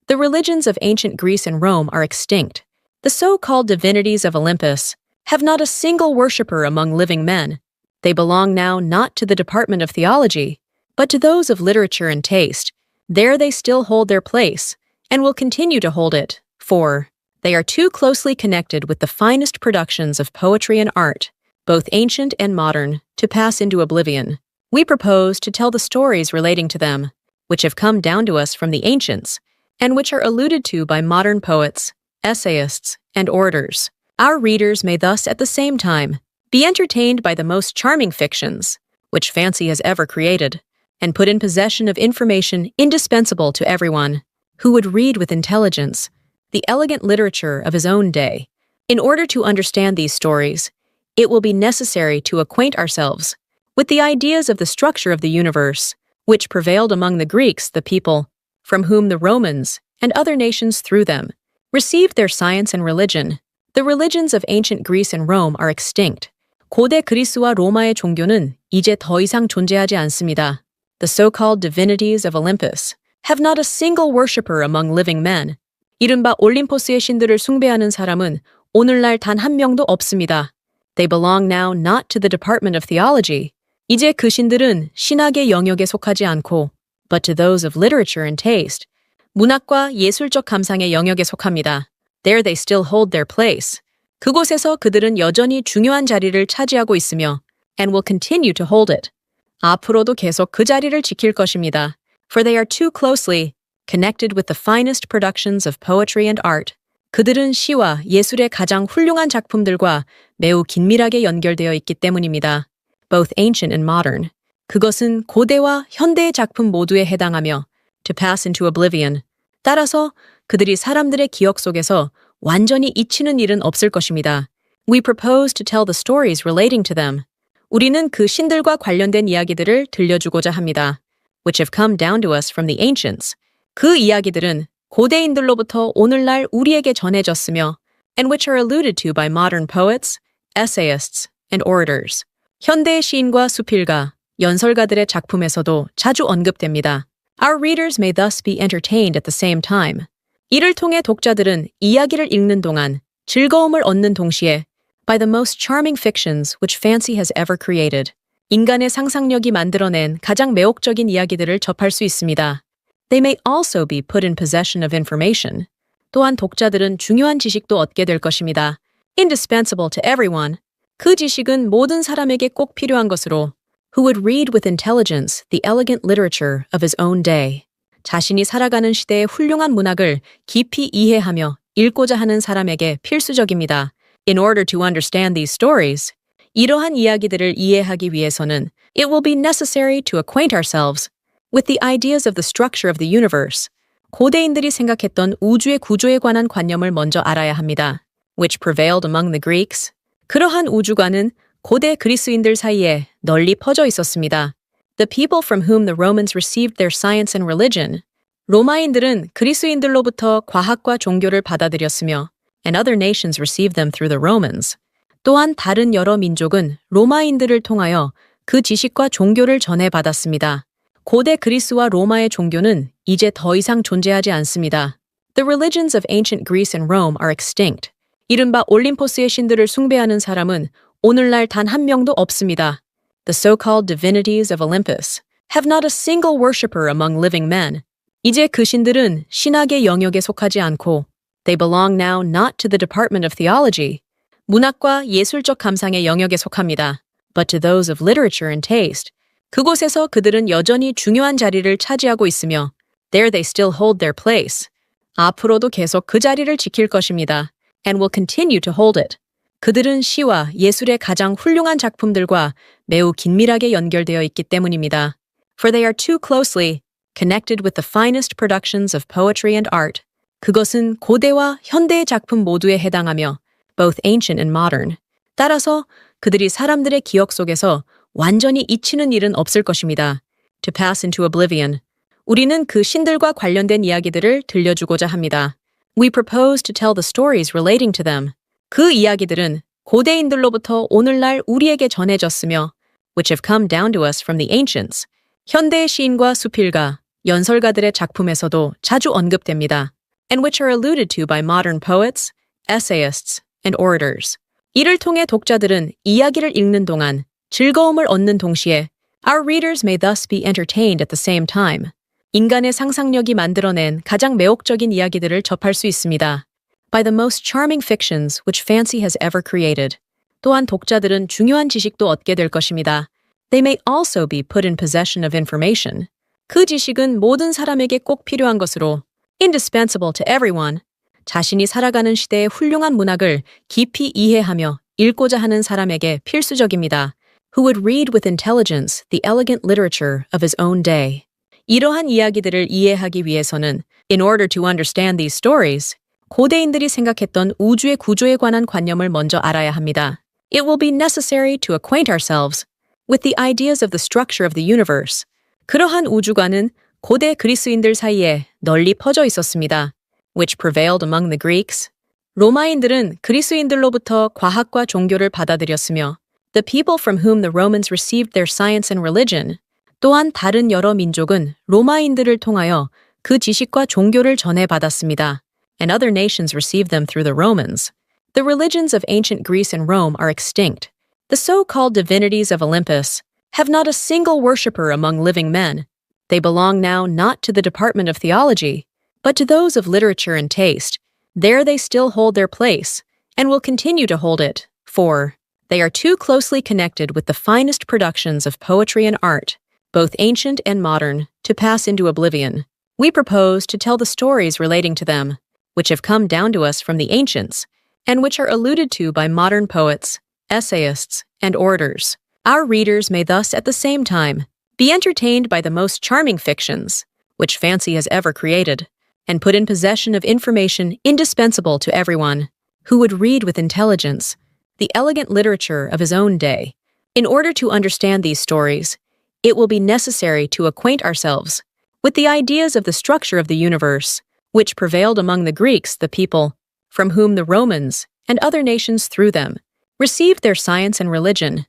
The religions of ancient Greece and Rome are extinct. The so-called divinities of Olympus have not a single worshipper among living men. They belong now not to the Department of Theology, but to those of literature and taste. There they still hold their place, and will continue to hold it, for they are too closely connected with the finest productions of poetry and art, both ancient and modern, to pass into oblivion. We propose to tell the stories relating to them, which have come down to us from the ancients, and which are alluded to by modern poets, essayists, and orators. Our readers may thus at the same time be entertained by the most charming fictions, which fancy has ever created, and put in possession of information indispensable to everyone who would read with intelligence the elegant literature of his own day. In order to understand these stories, it will be necessary to acquaint ourselves with the ideas of the structure of the universe, which prevailed among the Greeks, the people from whom the Romans and other nations through them received their science and religion. The religions of ancient Greece and Rome are extinct. 고대 그리스와 로마의 종교는 이제 더 이상 존재하지 않습니다. The so-called divinities of Olympus have not a single worshipper among living men. 이른바 올림포스의 신들을 숭배하는 사람은 오늘날 단 한 명도 없습니다. They belong now not to the Department of Theology. 이제 그 신들은 신학의 영역에 속하지 않고, but to those of literature and taste, 문학과 예술적 감상의 영역에 속합니다. There they still hold their place. 그곳에서 그들은 여전히 중요한 자리를 차지하고 있으며, and will continue to hold it. 앞으로도 계속 그 자리를 지킬 것입니다. For they are too closely connected with the finest productions of poetry and art. 그들은 시와 예술의 가장 훌륭한 작품들과 매우 긴밀하게 연결되어 있기 때문입니다. Both ancient and modern. 그것은 고대와 현대의 작품 모두에 해당하며 to pass into oblivion. 따라서 그들이 사람들의 기억 속에서 완전히 잊히는 일은 없을 것입니다. We propose to tell the stories relating to them. 우리는 그 신들과 관련된 이야기들을 들려주고자 합니다. Which have come down to us from the ancients. 그 이야기들은 고대인들로부터 오늘날 우리에게 전해졌으며 and which are alluded to by modern poets, essayists, and orators. 현대의 시인과 수필가, 연설가들의 작품에서도 자주 언급됩니다. Our readers may thus be entertained at the same time. 이를 통해 독자들은 이야기를 읽는 동안 즐거움을 얻는 동시에 by the most charming fictions which fancy has ever created. 인간의 상상력이 만들어낸 가장 매혹적인 이야기들을 접할 수 있습니다. They may also be put in possession of information. 또한 독자들은 중요한 지식도 얻게 될 것입니다. Indispensable to everyone. 그 지식은 모든 사람에게 꼭 필요한 것으로 who would read with intelligence the elegant literature of his own day. 자신이 살아가는 시대의 훌륭한 문학을 깊이 이해하며 읽고자 하는 사람에게 필수적입니다. In order to understand these stories, 이러한 이야기들을 이해하기 위해서는 it will be necessary to acquaint ourselves with the ideas of the structure of the universe. 고대인들이 생각했던 우주의 구조에 관한 관념을 먼저 알아야 합니다. Which prevailed among the Greeks. 그러한 우주관은 고대 그리스인들 사이에 널리 퍼져 있었습니다. The people from whom the Romans received their science and religion. 로마인들은 그리스인들로부터 과학과 종교를 받아들였으며 and other nations received them through the Romans. 또한 다른 여러 민족은 로마인들을 통하여 그 지식과 종교를 전해받았습니다. 고대 그리스와 로마의 종교는 이제 더 이상 존재하지 않습니다. The religions of ancient Greece and Rome are extinct. 이른바 올림포스의 신들을 숭배하는 사람은 오늘날 단 한 명도 없습니다. The so-called divinities of Olympus have not a single worshipper among living men. 이제 그 신들은 신학의 영역에 속하지 않고 they belong now not to the Department of Theology. 문학과 예술적 감상의 영역에 속합니다. But to those of literature and taste. 그곳에서 그들은 여전히 중요한 자리를 차지하고 있으며 there they still hold their place. 앞으로도 계속 그 자리를 지킬 것입니다. And will continue to hold it. 그들은 시와 예술의 가장 훌륭한 작품들과 매우 긴밀하게 연결되어 있기 때문입니다. For they are too closely connected with the finest productions of poetry and art. 그것은 고대와 현대의 작품 모두에 해당하며 both ancient and modern. 따라서 그들이 사람들의 기억 속에서 완전히 잊히는 일은 없을 것입니다. To pass into oblivion. 우리는 그 신들과 관련된 이야기들을 들려주고자 합니다. We propose to tell the stories relating to them. 그 이야기들은 고대인들로부터 오늘날 우리에게 전해졌으며 which have come down to us from the ancients. 현대의 시인과 수필가, 연설가들의 작품에서도 자주 언급됩니다. and which are alluded to by modern poets, essayists, and orators. 이를 통해 독자들은 이야기를 읽는 동안 즐거움을 얻는 동시에 our readers may thus be entertained at the same time. 인간의 상상력이 만들어낸 가장 매혹적인 이야기들을 접할 수 있습니다. By the most charming fictions which fancy has ever created. 또한 독자들은 중요한 지식도 얻게 될 것입니다. They may also be put in possession of information. 그 지식은 모든 사람에게 꼭 필요한 것으로 indispensable to everyone. 자신이 살아가는 시대의 훌륭한 문학을 깊이 이해하며 읽고자 하는 사람에게 필수적입니다. Who would read with intelligence the elegant literature of his own day. 이러한 이야기들을 이해하기 위해서는 in order to understand these stories, 고대인들이 생각했던 우주의 구조에 관한 관념을 먼저 알아야 합니다. It will be necessary to acquaint ourselves with the ideas of the structure of the universe. 그러한 우주관은 고대 그리스인들 사이에 널리 퍼져 있었습니다. Which prevailed among the Greeks. 로마인들은 그리스인들로부터 과학과 종교를 받아들였으며 the people from whom the Romans received their science and religion. 또한 다른 여러 민족은 로마인들을 통하여 그 지식과 종교를 전해받았습니다. And other nations received them through the Romans. The religions of ancient Greece and Rome are extinct. The so-called divinities of Olympus have not a single worshipper among living men. They belong now not to the Department of Theology, but to those of literature and taste. There they still hold their place, and will continue to hold it, for they are too closely connected with the finest productions of poetry and art, both ancient and modern, to pass into oblivion. We propose to tell the stories relating to them, which have come down to us from the ancients, and which are alluded to by modern poets, essayists, and orators. Our readers may thus at the same time be entertained by the most charming fictions, which fancy has ever created, and put in possession of information indispensable to everyone, who would read with intelligence the elegant literature of his own day. In order to understand these stories, it will be necessary to acquaint ourselves with the ideas of the structure of the universe, which prevailed among the Greeks, the people from whom the Romans and other nations through them received their science and religion.